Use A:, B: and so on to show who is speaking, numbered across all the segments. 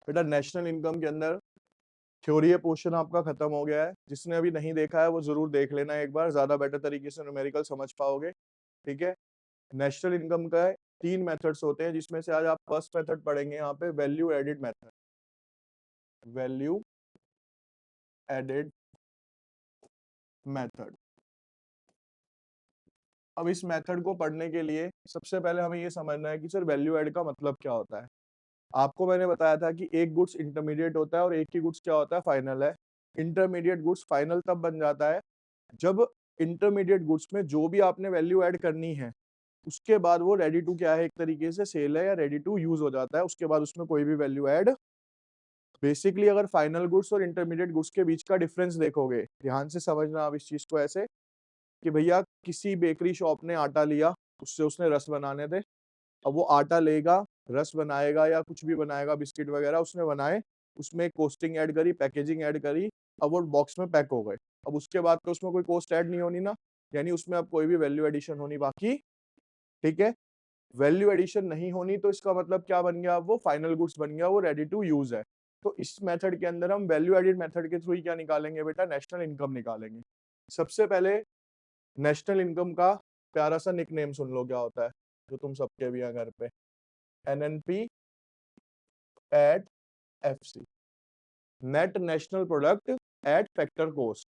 A: बेटा national income के अंदर थ्योरी पोर्शन आपका खत्म हो गया है। जिसने अभी नहीं देखा है वो जरूर देख लेना एक बार, ज्यादा बेटर तरीके से न्यूमेरिकल समझ पाओगे। ठीक है, नेशनल इनकम का 3 मेथड्स होते हैं, जिसमें से आज आप फर्स्ट मेथड पढ़ेंगे यहाँ पे, value added method. Value added method. अब इस मेथड को पढ़ने के लिए सबसे पहले हमें ये समझना है कि सर वैल्यू एड का मतलब क्या होता है। आपको मैंने बताया था कि एक गुड्स इंटरमीडिएट होता है और एक ही गुड्स क्या होता है, फाइनल है। इंटरमीडिएट गुड्स फाइनल तब बन जाता है जब इंटरमीडिएट गुड्स में जो भी आपने वैल्यू ऐड करनी है उसके बाद वो रेडी टू क्या है, एक तरीके से सेल है या रेडी टू यूज हो जाता है, उसके बाद उसमें कोई भी वैल्यू ऐड। बेसिकली अगर फाइनल गुड्स और इंटरमीडिएट गुड्स के बीच का डिफरेंस देखोगे, ध्यान से समझना आप इस चीज को ऐसे कि भैया किसी बेकरी शॉप ने आटा लिया, उससे उसने रस बनाने थे। अब वो आटा लेगा, रस बनाएगा या कुछ भी बनाएगा, बिस्किट वगैरह उसने बनाए, उसमें कोस्टिंग ऐड करी, पैकेजिंग ऐड करी, अब वो बॉक्स में पैक हो गए। अब उसके बाद तो उसमें कोई कॉस्ट ऐड नहीं होनी ना, यानी उसमें अब कोई भी वैल्यू एडिशन होनी बाकी। ठीक है, वैल्यू एडिशन नहीं होनी तो इसका मतलब क्या बन गया, अब वो फाइनल गुड्स बन गया, वो रेडी टू यूज है। तो इस मेथड के अंदर हम वैल्यू एडिड मेथड के थ्रू ही क्या निकालेंगे बेटा, नेशनल इनकम निकालेंगे। सबसे पहले नेशनल इनकम का प्यारा सा निकनेम सुन लो क्या होता है, जो तुम सबके भी हैं घर पे, NNP at FC, net national product at factor cost.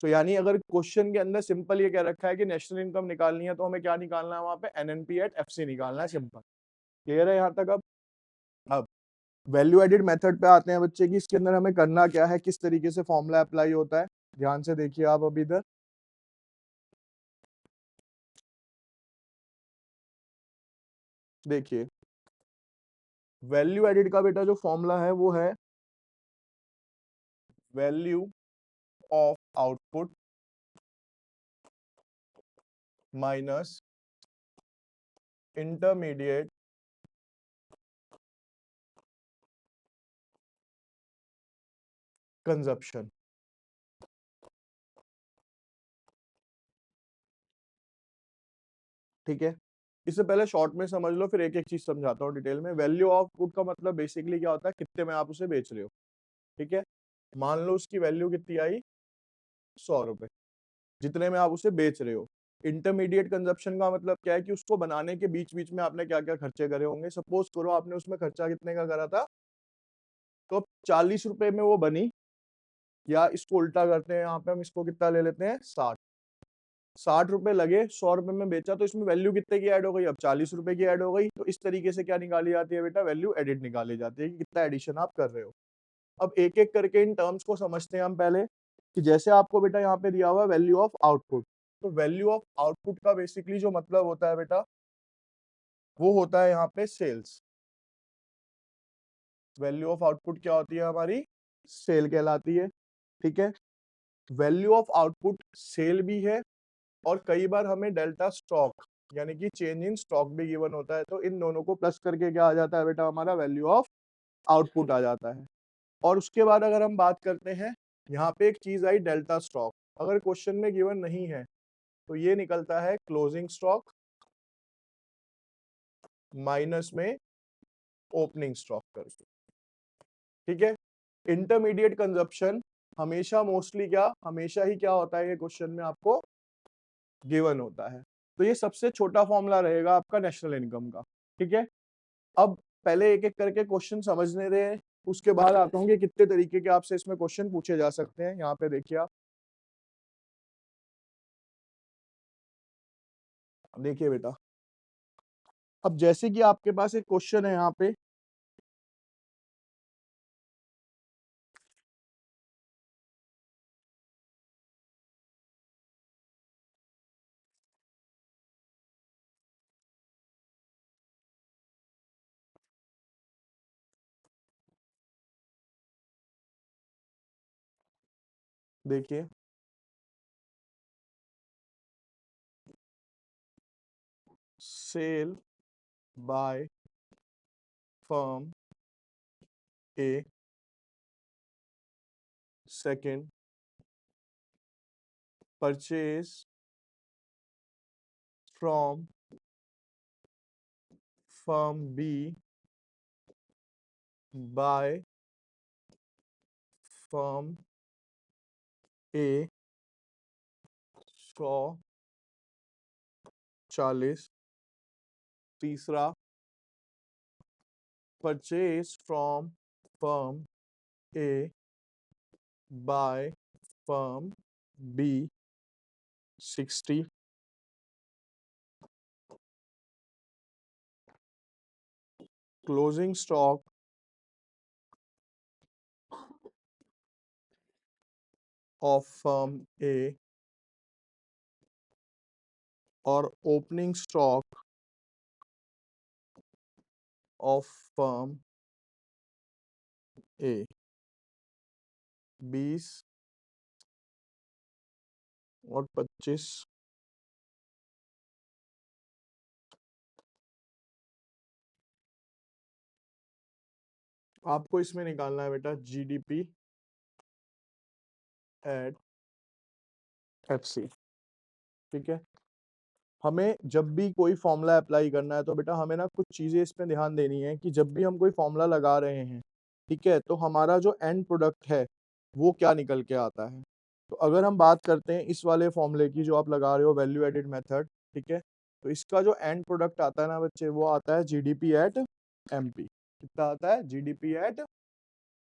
A: तो यानी अगर क्वेश्चन के अंदर सिंपल ये कह रखा है कि नेशनल इनकम निकालनी है तो हमें क्या निकालना है, वहां पे एनएनपी एट एफसी निकालना है, सिंपल। क्लियर है यहाँ तक? अब वैल्यू एडिड मेथड पे आते हैं बच्चे की, इसके अंदर हमें करना क्या है, किस तरीके से फॉर्मूला अप्लाई होता है, ध्यान से देखिए आप अभी इधर। देखिए वैल्यू एडिड का बेटा जो फॉर्मूला है वो है value of output minus intermediate consumption. ठीक है, इससे पहले शॉर्ट में समझ लो, फिर एक एक चीज समझाता हूँ डिटेल में। वैल्यू ऑफ गुड का मतलब बेसिकली क्या होता है, कितने में आप उसे बेच रहे हो। ठीक है, मान लो उसकी वैल्यू कितनी आई, 100 रुपए, जितने में आप उसे बेच रहे हो। इंटरमीडिएट कंजप्शन का मतलब क्या है कि उसको बनाने के बीच बीच में आपने क्या क्या खर्चे करे होंगे। सपोज करो आपने उसमें खर्चा कितने का करा था, तो 40 रुपए में वो बनी, या इसको उल्टा करते हैं, यहाँ पे हम इसको कितना ले लेते हैं, 60। 60 रुपए लगे, 100 रुपए में बेचा, तो इसमें वैल्यू कितने की ऐड हो गई, अब 40 रुपए की ऐड हो गई। तो इस तरीके से क्या निकाली जाती है बेटा, वैल्यू एडिड निकाली जाती है कि कितना एडिशन आप कर रहे हो। अब एक एक करके इन टर्म्स को समझते हैं हम पहले, कि जैसे आपको बेटा यहाँ पे दिया हुआ है वैल्यू ऑफ आउटपुट, तो वैल्यू ऑफ आउटपुट का बेसिकली जो मतलब होता है बेटा, वो होता है यहाँ पे सेल्स। वैल्यू ऑफ आउटपुट क्या होती है हमारी, सेल कहलाती है। ठीक है, वैल्यू ऑफ आउटपुट सेल भी है, और कई बार हमें डेल्टा स्टॉक यानी कि चेंज इन स्टॉक भी गिवन होता है। तो इन दोनों को प्लस करके क्या आ जाता है बेटा, हमारा वैल्यू ऑफ आउटपुट आ जाता है। और उसके बाद अगर हम बात करते हैं, यहाँ पे एक चीज आई डेल्टा स्टॉक, अगर क्वेश्चन में गिवन नहीं है तो ये निकलता है क्लोजिंग स्टॉक माइनस में ओपनिंग स्टॉक करके। ठीक है, इंटरमीडिएट कंजप्शन हमेशा मोस्टली क्या, हमेशा ही क्या होता है, ये क्वेश्चन में आपको गिवन होता है। तो ये सबसे छोटा फॉर्मूला रहेगा आपका नेशनल इनकम का। ठीक है, अब पहले एक एक करके क्वेश्चन समझने दें, उसके बाद आता हूँ कि कितने तरीके के आपसे इसमें क्वेश्चन पूछे जा सकते हैं। यहाँ पे देखिए आप, देखिए बेटा, अब जैसे कि आपके पास एक क्वेश्चन है यहाँ पे, देखिए sale by firm A, second purchase from firm B by firm A 140। तीसरा, purchase from firm A by firm B 60। Closing stock of firm A और opening stock of firm A 20 और 25। आपको इसमें निकालना है बेटा जीडीपी एट एफसी। ठीक है, हमें जब भी कोई फॉर्मूला अप्लाई करना है तो बेटा हमें ना कुछ चीजें इसमें ध्यान देनी है कि जब भी हम कोई फॉर्मूला लगा रहे हैं, ठीक है, तो हमारा जो एंड प्रोडक्ट है वो क्या निकल के आता है। तो अगर हम बात करते हैं इस वाले फॉर्मूले की जो आप लगा रहे हो वैल्यू एडेड मेथड, ठीक है, तो इसका जो एंड प्रोडक्ट आता है ना बच्चे, वो आता है जीडीपी एट एमपी। कितना आता है? GDP at.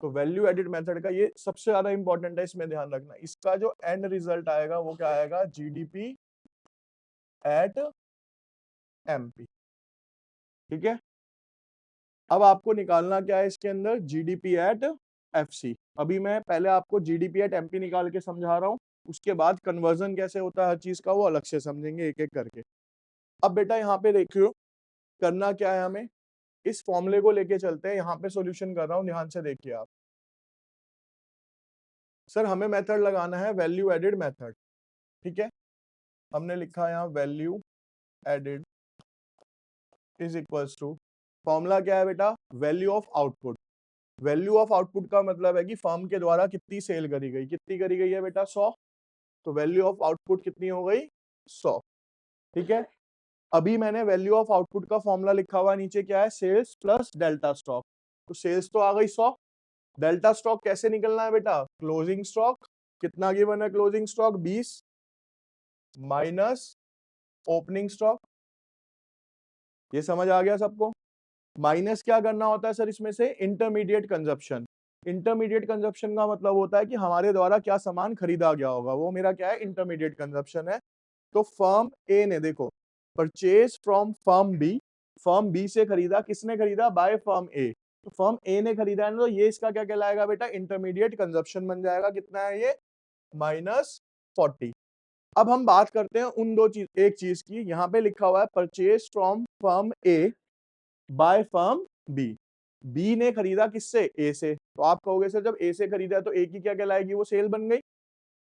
A: तो वैल्यू एडेड मेथड का ये सबसे ज्यादा इंपॉर्टेंट है, इसमें ध्यान रखना। इसका जो एंड रिजल्ट आएगा वो क्या आएगा? GDP at MP. ठीक है, अब आपको निकालना क्या है इसके अंदर? GDP at FC. अभी मैं पहले आपको जीडीपी एट एमपी निकाल के समझा रहा हूँ, उसके बाद कन्वर्जन कैसे होता है हर चीज का वो अलग से समझेंगे एक एक करके। अब बेटा यहाँ पे देखियो करना क्या है, हमें इस फॉर्मूले को लेके चलते हैं। यहाँ पे सॉल्यूशन कर रहा हूँ, ध्यान से देखिए आप। सर हमें मेथड लगाना है वैल्यू एडेड मेथड। ठीक है, हमने लिखा यहाँ value added is equals to, formula क्या है बेटा? Value of output. Value of output का मतलब है कि फर्म के द्वारा कितनी सेल करी गई। कितनी करी गई है बेटा? 100। तो वैल्यू ऑफ आउटपुट कितनी हो गई? 100। ठीक है, अभी मैंने वैल्यू ऑफ आउटपुट का फॉर्मूला लिखा हुआ नीचे, क्या है? Sales plus delta stock. तो सेल्स तो आ गई 100। डेल्टा स्टॉक कैसे निकलना है बेटा? Closing stock. कितना गिवन है closing stock? 20 minus opening stock. ये समझ आ गया सबको? माइनस क्या करना होता है सर इसमें से? Intermediate consumption. इंटरमीडिएट कंजप्शन का मतलब होता है कि हमारे द्वारा क्या सामान खरीदा गया होगा, वो मेरा क्या है? इंटरमीडिएट कंजप्शन है। तो फर्म ए ने देखो purchase from firm B, firm B से खरीदा। किसने खरीदा? By firm A. तो फर्म ए ने खरीदा है ना, तो ये इसका क्या कहलाएगा बेटा? इंटरमीडिएट कंजप्शन बन जाएगा। कितना है ये? -40। अब हम बात करते हैं उन दो चीज, एक चीज की। यहाँ पे लिखा हुआ है purchase from firm A by firm B. B ने खरीदा किससे? ए से। तो आप कहोगे सर जब ए से खरीदा है तो ए की क्या कहलाएगी? वो सेल बन गई।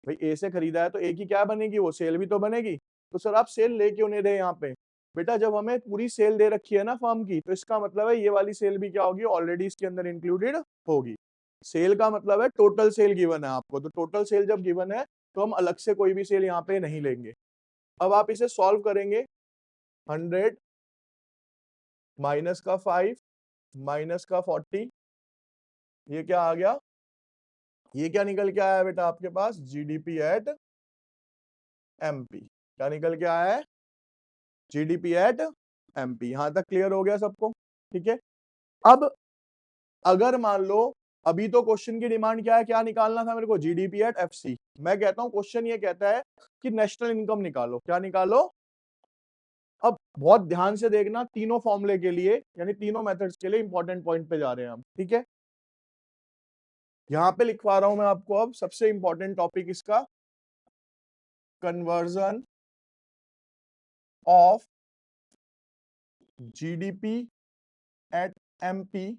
A: भाई ए से खरीदा है तो ए की क्या बनेगी? वो सेल भी तो बनेगी। तो सर आप सेल ले क्यों नहीं रहे यहाँ पे? बेटा जब हमें पूरी सेल दे रखी है ना फर्म की, तो इसका मतलब है ये वाली सेल भी क्या होगी? ऑलरेडी इसके अंदर इंक्लूडेड होगी। सेल का मतलब है टोटल सेल गिवन है आपको, तो टोटल सेल जब गिवन है तो हम अलग से कोई भी सेल यहाँ पे नहीं लेंगे। अब आप इसे सॉल्व करेंगे। 100 माइनस का 5 माइनस का 40, ये क्या आ गया? ये क्या निकल के आया बेटा आपके पास? GDP at MP. क्या निकल के आया है? GDP at MP. यहां तक क्लियर हो गया सबको? ठीक है, अब अगर मान लो अभी तो क्वेश्चन की डिमांड क्या है? क्या निकालना था मेरे को? GDP at FC. मैं कहता हूं क्वेश्चन ये कहता है कि नेशनल इनकम निकालो। क्या निकालो? अब बहुत ध्यान से देखना, तीनों फॉर्मूले के लिए यानी तीनों मेथड्स के लिए इंपॉर्टेंट पॉइंट पे जा रहे हैं हम। ठीक है, यहां पे लिखवा रहा हूं मैं आपको अब सबसे इंपॉर्टेंट टॉपिक इसका, conversion of GDP at MP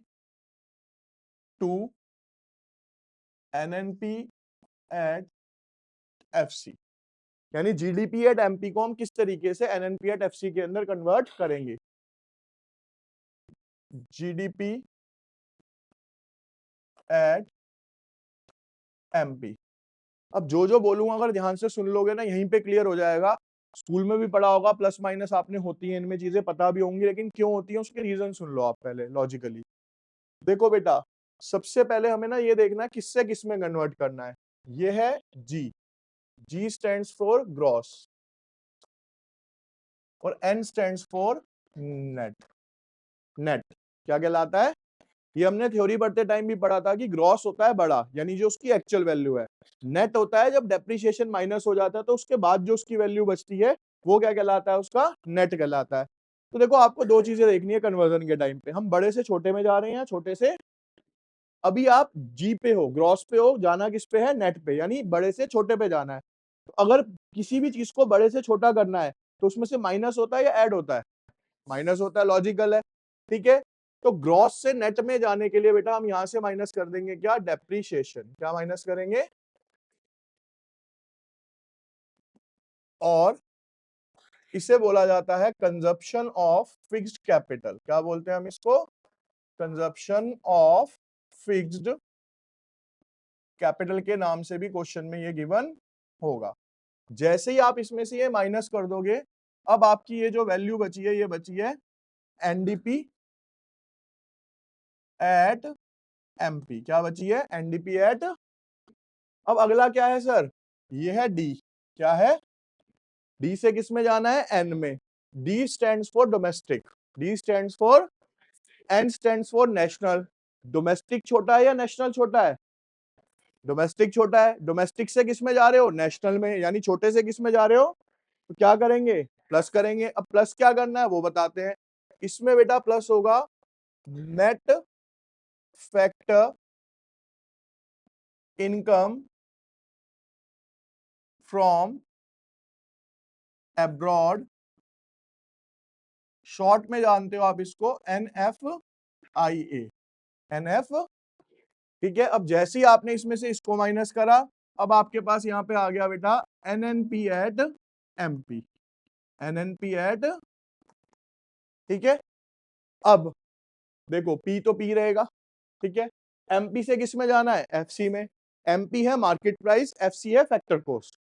A: to NNP at FC. यानी जीडीपी एट एमपी को हम किस तरीके से एनएनपी एट एफसी के अंदर कन्वर्ट करेंगे। GDP at MP. अब जो जो बोलूंगा अगर ध्यान से सुन लोगे ना, यहीं पे क्लियर हो जाएगा। स्कूल में भी पढ़ा होगा, प्लस माइनस आपने होती है, इनमें चीजें पता भी होंगी, लेकिन क्यों होती है उसके रीजन सुन लो आप पहले लॉजिकली। देखो बेटा, सबसे पहले हमें ना ये देखना है किससे किस में कन्वर्ट करना है। ये है G, G stands for gross और N stands for net. Net क्या कहलाता है? ये हमने थ्योरी पढ़ते टाइम भी पढ़ा था कि ग्रॉस होता है बड़ा, यानी जो उसकी एक्चुअल वैल्यू है। नेट होता है जब डेप्रिसिएशन माइनस हो जाता है तो उसके बाद जो उसकी वैल्यू बचती है वो क्या कहलाता है? उसका नेट कहलाता है। तो देखो आपको दो चीजें देखनी है कन्वर्जन के टाइम पे, हम बड़े से छोटे में जा रहे हैं, छोटे से, अभी आप जी पे हो, ग्रॉस पे हो, जाना किस पे है? नेट पे, यानी बड़े से छोटे पे जाना है। तो अगर किसी भी चीज को बड़े से छोटा करना है तो उसमें से माइनस होता है या ऐड होता है? माइनस होता है, लॉजिकल है, ठीक है। तो ग्रॉस से नेट में जाने के लिए बेटा हम यहां से माइनस कर देंगे क्या? डेप्रीशिएशन। क्या माइनस करेंगे? और इसे बोला जाता है कंजप्शन ऑफ फिक्स्ड कैपिटल। क्या बोलते हैं हम इसको? कंजप्शन ऑफ फिक्स्ड कैपिटल के नाम से भी क्वेश्चन में ये गिवन होगा। जैसे ही आप इसमें से ये माइनस कर दोगे, अब आपकी ये जो वैल्यू बची है, ये बची है एनडीपी एट एमपी। क्या बची है? NDP at. अब अगला क्या है सर? ये है डी। क्या है? डी से किस में जाना है? एन में। D stands for domestic, D stands for, N stands for national. Domestic छोटा है या नेशनल छोटा है? डोमेस्टिक छोटा है। डोमेस्टिक से किस में जा रहे हो? नेशनल में, यानी छोटे से किस में जा रहे हो? तो क्या करेंगे? प्लस करेंगे। अब प्लस क्या करना है वो बताते हैं। इसमें बेटा प्लस होगा net factor income from abroad, short में जानते हो आप इसको NFIA, NF, ठीक है। अब जैसे ही आपने इसमें से इसको माइनस करा, अब आपके पास यहाँ पे आ गया बेटा NNP at MP, NNP at, ठीक है। अब देखो P तो P रहेगा, ठीक है। MP से किस में जाना है? FC में। MP है मार्केट प्राइस, FC है फैक्टर कॉस्ट।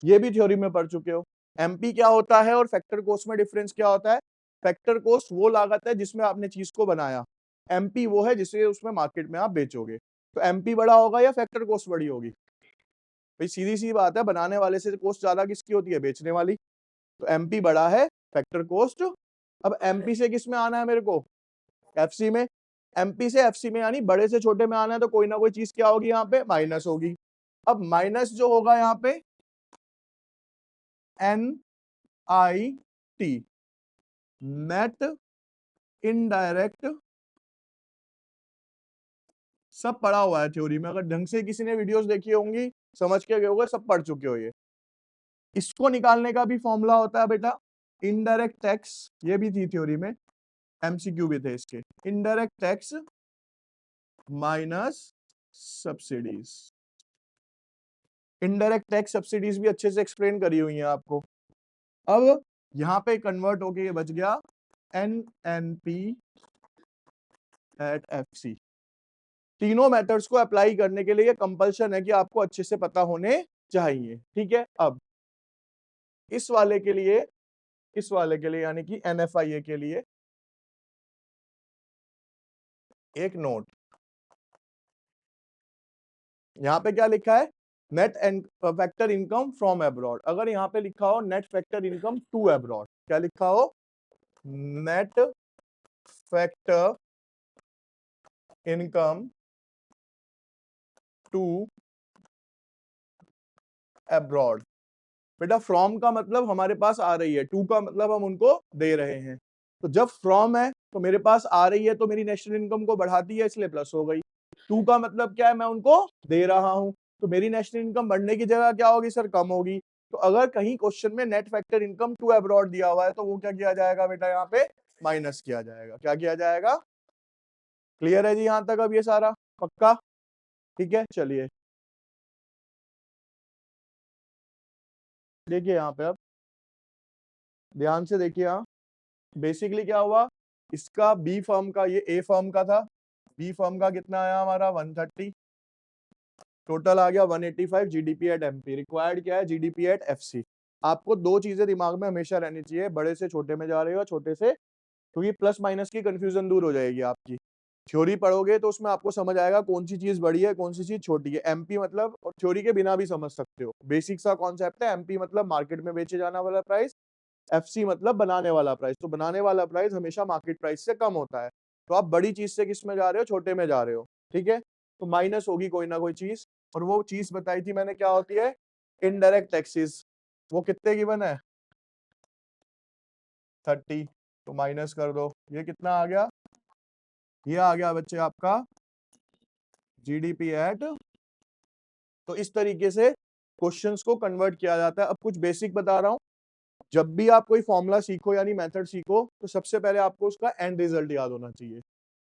A: ये भी थ्योरी में पढ़ चुके हो। MP क्या होता है और फैक्टर कॉस्ट में डिफरेंस क्या होता है? फैक्टर कॉस्ट वो लागत है जिसमें आपने चीज को बनाया, MP वो है जिसे उसमें मार्केट में आप बेचोगे। तो MP बड़ा होगा या फैक्टर कॉस्ट बड़ी होगी? भाई सीधी सी बात है, बनाने वाले से कॉस्ट ज्यादा किसकी होती है? बेचने वाली। तो MP बड़ा है, फैक्टर कॉस्ट। अब MP से किस में आना है मेरे को? FC में। MP से FC में, यानी बड़े से छोटे में आना है तो कोई ना कोई चीज क्या होगी? यहाँ पे माइनस होगी। अब माइनस जो होगा यहाँ पे NIT, नेट इनडायरेक्ट, सब पढ़ा हुआ है थ्योरी में। अगर ढंग से किसी ने वीडियोस देखी होंगी, समझ के गए होगे, सब पढ़ चुके हो ये। इसको निकालने का भी फॉर्मूला होता है बेटा इनडायरेक्ट टैक्स। ये भी थी थ्योरी में, MCQ भी थे इसके। Indirect tax minus subsidies. Indirect tax subsidies भी अच्छे से एक्सप्लेन करी हुई है आपको। अब यहां पे कन्वर्ट होके ये बच गया NNP एट FC। तीनों मेथड्स को अप्लाई करने के लिए कंपल्शन है कि आपको अच्छे से पता होने चाहिए, ठीक है। अब इस वाले के लिए, इस वाले के लिए यानी कि NFIA के लिए एक नोट, यहां पे क्या लिखा है? Net factor income from abroad. अगर यहाँ पे लिखा हो net factor income to abroad, क्या लिखा हो? Net factor income to abroad. बेटा फ्रॉम का मतलब हमारे पास आ रही है, टू का मतलब हम उनको दे रहे हैं। तो जब फ्रॉम है तो मेरे पास आ रही है तो मेरी नेशनल इनकम को बढ़ाती है, इसलिए प्लस हो गई। टू का मतलब क्या है? मैं उनको दे रहा हूं, तो मेरी नेशनल इनकम बढ़ने की जगह क्या होगी सर? कम होगी। तो अगर कहीं क्वेश्चन में net factor income to abroad दिया हुआ है तो वो क्या किया जाएगा बेटा? यहाँ पे माइनस किया जाएगा। क्या किया जाएगा? क्लियर है जी यहां तक? अब ये सारा पक्का? ठीक है, चलिए देखिए यहाँ पे, अब ध्यान से देखिए। यहाँ बेसिकली क्या हुआ, इसका बी फर्म का, ये ए फर्म का था, बी फर्म का कितना आया हमारा? 130, टोटल आ गया 185 जीडीपी एट एमपी। रिक्वायर्ड क्या है? GDP at FC. आपको दो चीजें दिमाग में हमेशा रहनी चाहिए, बड़े से छोटे में जा रहे हो, छोटे से, क्योंकि प्लस माइनस की कंफ्यूजन दूर हो जाएगी आपकी। थ्योरी पढ़ोगे तो उसमें आपको समझ आएगा कौन सी चीज़ बड़ी है, कौन सी चीज़ छोटी है। एमपी मतलब और थ्योरी के बिना भी समझ सकते हो। बेसिक सा कॉन्सेप्ट है, एमपी मतलब मार्केट में बेचे जाने वाला प्राइस, एफसी मतलब बनाने वाला प्राइस। तो बनाने वाला प्राइस हमेशा मार्केट प्राइस से कम होता है। तो आप बड़ी चीज़ से किसमें जा रहे हो? छोटे में जा रहे हो, ठीक है? तो माइनस होगी कोई ना कोई चीज़ और वो चीज़ बताई थी मैंने क्या होती है? Indirect taxes. वो कितने गिवन है? 30 तो माइनस कर दो। ये कितना आ गया? ये आ गया बच्चे आपका जीडीपी एट। तो इस तरीके से क्वेश्चंस को कन्वर्ट किया जाता है। अब कुछ बेसिक बता रहा हूँ। जब भी आप कोई फॉर्मूला सीखो यानी मेथड सीखो तो सबसे पहले आपको उसका एंड रिजल्ट याद होना चाहिए।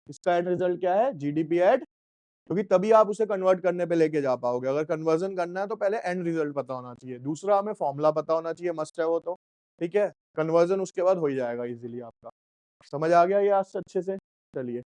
A: इसका एंड रिजल्ट क्या है? जीडीपी एट, क्योंकि तभी आप उसे कन्वर्ट करने पे लेके जा पाओगे। अगर कन्वर्जन करना है तो पहले एंड रिजल्ट पता होना चाहिए। दूसरा हमें फॉर्मूला पता होना चाहिए, मस्ट है वो तो, ठीक है? कन्वर्जन उसके बाद हो ही जाएगा इजीली आपका। समझ आ गया ये आज से अच्छे से? चलिए।